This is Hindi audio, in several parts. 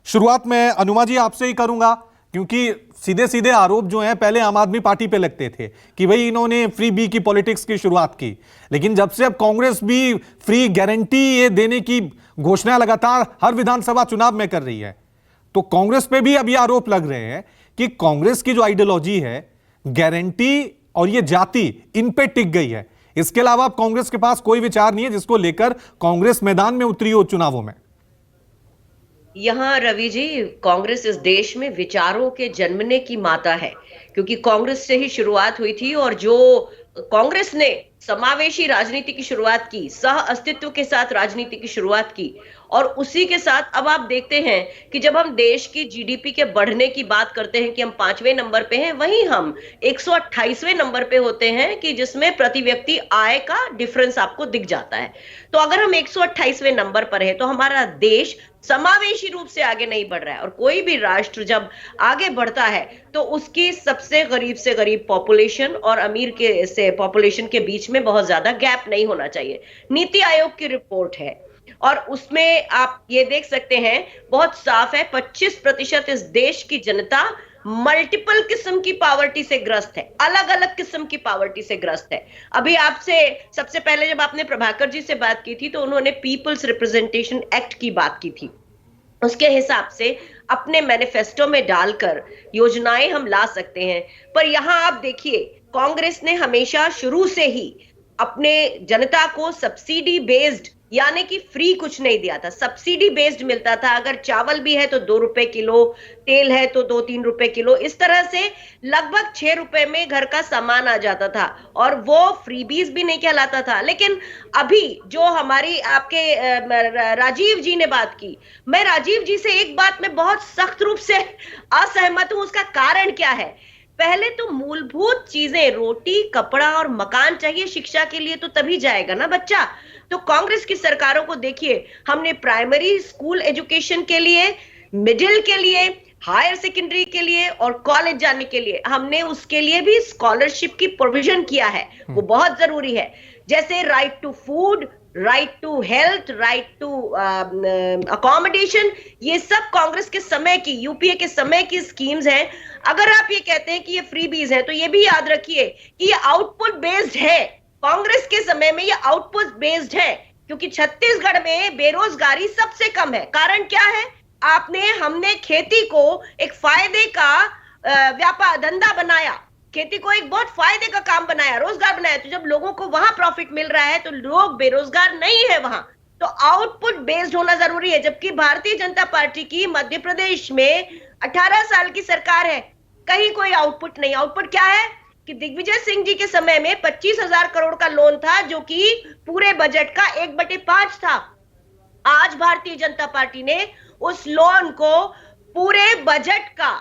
शुरुआत में अनुमा जी आपसे ही करूंगा, क्योंकि सीधे सीधे आरोप जो हैं पहले आम आदमी पार्टी पे लगते थे कि भाई इन्होंने फ्री बी की पॉलिटिक्स की शुरुआत की, लेकिन जब से अब कांग्रेस भी फ्री गारंटी ये देने की घोषणा लगातार हर विधानसभा चुनाव में कर रही है, तो कांग्रेस पे भी अब ये आरोप लग रहे हैं कि कांग्रेस की जो आइडियोलॉजी है गारंटी और ये जाति इन पे टिक गई है। इसके अलावा अब कांग्रेस के पास कोई विचार नहीं है जिसको लेकर कांग्रेस मैदान में उतरी हो चुनावों में। यहाँ रवि जी, कांग्रेस इस देश में विचारों के जन्मने की माता है, क्योंकि कांग्रेस से ही शुरुआत हुई थी। और जो कांग्रेस ने समावेशी राजनीति की शुरुआत की, सह अस्तित्व के साथ राजनीति की शुरुआत की, और उसी के साथ अब आप देखते हैं कि जब हम देश की जीडीपी के बढ़ने की बात करते हैं कि हम 5वें नंबर पे हैं, वहीं हम 128वें नंबर पे होते हैं कि जिसमें प्रति व्यक्ति आय का डिफरेंस आपको दिख जाता है। तो अगर हम 128वें नंबर पर है तो हमारा देश समावेशी रूप से आगे नहीं बढ़ रहा है। और कोई भी राष्ट्र जब आगे बढ़ता है तो उसकी सबसे गरीब पॉपुलेशन और अमीर के से पॉपुलेशन के बीच में बहुत ज्यादा गैप नहीं होना चाहिए। नीति आयोग की रिपोर्ट है और उसमें आप ये देख सकते हैं, बहुत साफ है, 25% इस देश की जनता मल्टीपल किस्म की पावर्टी से ग्रस्त है, अलग अलग किस्म की पावर्टी से ग्रस्त है। अभी आपसे सबसे पहले जब आपने प्रभाकर जी से बात की थी तो उन्होंने पीपल्स रिप्रेजेंटेशन एक्ट की बात की थी। उसके हिसाब से अपने मैनिफेस्टो में डालकर योजनाएं हम ला सकते हैं। पर यहां आप देखिए, कांग्रेस ने हमेशा शुरू से ही अपने जनता को सब्सिडी बेस्ड, यानी कि फ्री कुछ नहीं दिया था, सब्सिडी बेस्ड मिलता था। अगर चावल भी है तो 2 रुपए किलो, तेल है तो 2-3 रुपए किलो, इस तरह से लगभग 6 रुपए में घर का सामान आ जाता था और वो फ्रीबीज भी नहीं कहलाता था। लेकिन अभी जो हमारी आपके राजीव जी ने बात की, मैं राजीव जी से एक बात में बहुत सख्त रूप से असहमत हूं। उसका कारण क्या है? पहले तो मूलभूत चीजें, रोटी, कपड़ा और मकान चाहिए शिक्षा के लिए, तो तभी जाएगा ना बच्चा। तो कांग्रेस की सरकारों को देखिए, हमने प्राइमरी स्कूल एजुकेशन के लिए, मिडिल के लिए, हायर सेकेंडरी के लिए और कॉलेज जाने के लिए हमने उसके लिए भी स्कॉलरशिप की प्रोविजन किया है। वो बहुत जरूरी है। जैसे right to food, right to health, right to accommodation, ये सब कांग्रेस के समय की, यूपीए के समय की स्कीम्स हैं। अगर आप ये कहते हैं कि ये फ्रीबीज है, तो ये भी याद रखिए कि ये आउटपुट बेस्ड है। कांग्रेस के समय में ये आउटपुट बेस्ड है, क्योंकि छत्तीसगढ़ में बेरोजगारी सबसे कम है। कारण क्या है? हमने खेती को एक फायदे का व्यापार धंधा बनाया, खेती को एक बहुत फायदे का काम बनाया, रोजगार बनाया। तो जब लोगों को वहां प्रॉफिट मिल रहा है तो लोग बेरोजगार नहीं है वहां। तो आउटपुट बेस्ड होना जरूरी है। जबकि भारतीय जनता पार्टी की मध्य प्रदेश में 18 साल की सरकार है, कहीं कोई आउटपुट नहीं। आउटपुट क्या है कि दिग्विजय सिंह जी के समय में 25,000 करोड़ का लोन था, जो कि पूरे बजट का 1/5 था। आज भारतीय जनता पार्टी ने उस लोन को पूरे बजट का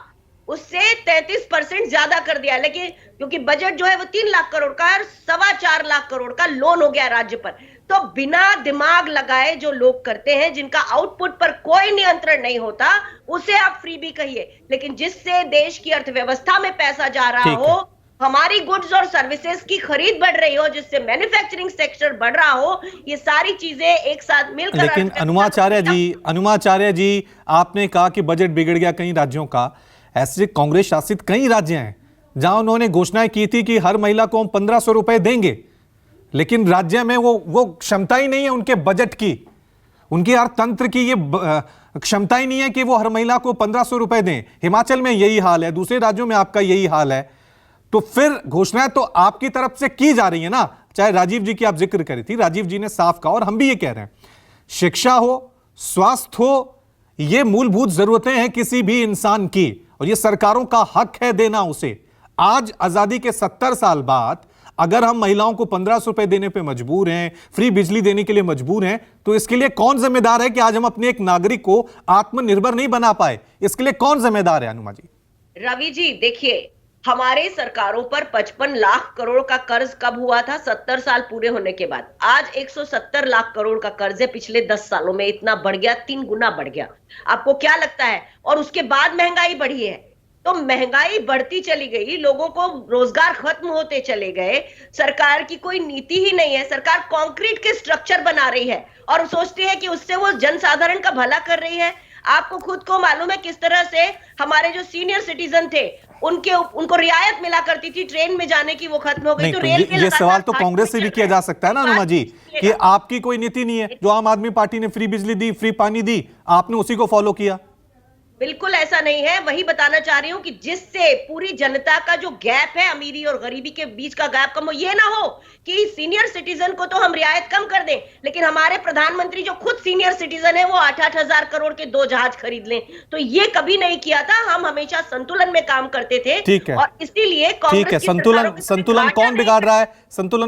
उससे 33% ज्यादा कर दिया। लेकिन क्योंकि बजट जो है वो 3 लाख करोड़ का है, 4.25 लाख करोड़ का लोन हो गया राज्य पर। तो बिना दिमाग लगाए जो लोग करते हैं, जिनका आउटपुट पर कोई नियंत्रण नहीं होता, उसे आप फ्रीबी कहिए। लेकिन जिससे देश की अर्थव्यवस्था में पैसा जा रहा हो, हमारी गुड्स और सर्विसेज की खरीद बढ़ रही हो, जिससे मैन्युफैक्चरिंग सेक्टर बढ़ रहा हो, ये सारी चीजें एक साथ मिलकर। लेकिन अनुमाचार्य जी, आपने कहा कि बजट बिगड़ गया कई राज्यों का। ऐसे कांग्रेस शासित कई राज्य हैं जहां उन्होंने घोषणाएं की थी कि हर महिला को हम 1500 रुपए देंगे, लेकिन राज्य में वो क्षमता ही नहीं है उनके बजट की, उनकी अर्थतंत्र की ये क्षमता ही नहीं है कि वो हर महिला को 1500 रुपए दें। हिमाचल में यही हाल है, दूसरे राज्यों में आपका यही हाल है। तो फिर घोषणाएं तो आपकी तरफ से की जा रही है ना। चाहे राजीव जी की आप जिक्र करी थी, राजीव जी ने साफ कहा और हम भी ये कह रहे हैं, शिक्षा हो, स्वास्थ्य हो, ये मूलभूत जरूरतें हैं किसी भी इंसान की और ये सरकारों का हक है देना उसे। आज आजादी के 70 साल बाद अगर हम महिलाओं को 1500 रुपए देने पे मजबूर हैं, फ्री बिजली देने के लिए मजबूर हैं, तो इसके लिए कौन जिम्मेदार है कि आज हम अपने एक नागरिक को आत्मनिर्भर नहीं बना पाए? इसके लिए कौन जिम्मेदार है अनुमा जी? रवि जी देखिए, हमारे सरकारों पर 55 लाख करोड़ का कर्ज कब हुआ था? 70 साल पूरे होने के बाद। आज 170 लाख करोड़ का कर्ज है। पिछले 10 सालों में इतना बढ़ गया, 3 गुना बढ़ गया। आपको क्या लगता है? और उसके बाद महंगाई बढ़ी है। तो महंगाई बढ़ती चली गई, लोगों को रोजगार खत्म होते चले गए, सरकार की कोई नीति ही नहीं है। सरकार कंक्रीट के स्ट्रक्चर बना रही है और सोचती है कि उससे वो जनसाधारण का भला कर रही है। आपको खुद को मालूम है किस तरह से हमारे जो सीनियर सिटीजन थे उनको रियायत मिला करती थी ट्रेन में जाने की, वो खत्म हो गई। नहीं तो तो रेलवे ये सवाल तो लगातार कांग्रेस से भी चल किया रहा जा सकता है ना अनुमा जी, कि है। आपकी कोई नीति नहीं है, जो आम आदमी पार्टी ने फ्री बिजली दी, फ्री पानी दी, आपने उसी को फॉलो किया। बिल्कुल ऐसा नहीं है, वही बताना चाह रही हूं कि जिससे पूरी जनता का जो गैप है, अमीरी और गरीबी के बीच का गैप कम हो। ये ना हो कि सीनियर सिटीजन को तो हम रियायत कम कर दें, लेकिन हमारे प्रधानमंत्री जो खुद सीनियर सिटीजन है वो 8-8 हजार करोड़ के 2 जहाज खरीद लें। तो ये कभी नहीं किया था, हम हमेशा संतुलन में काम करते थे। ठीक है, और इसीलिए ठीक कांग्रेस है। की सरकारों संतुलन के संतुलन घाटा कौन नहीं बिगाड़ रहा है? संतुलन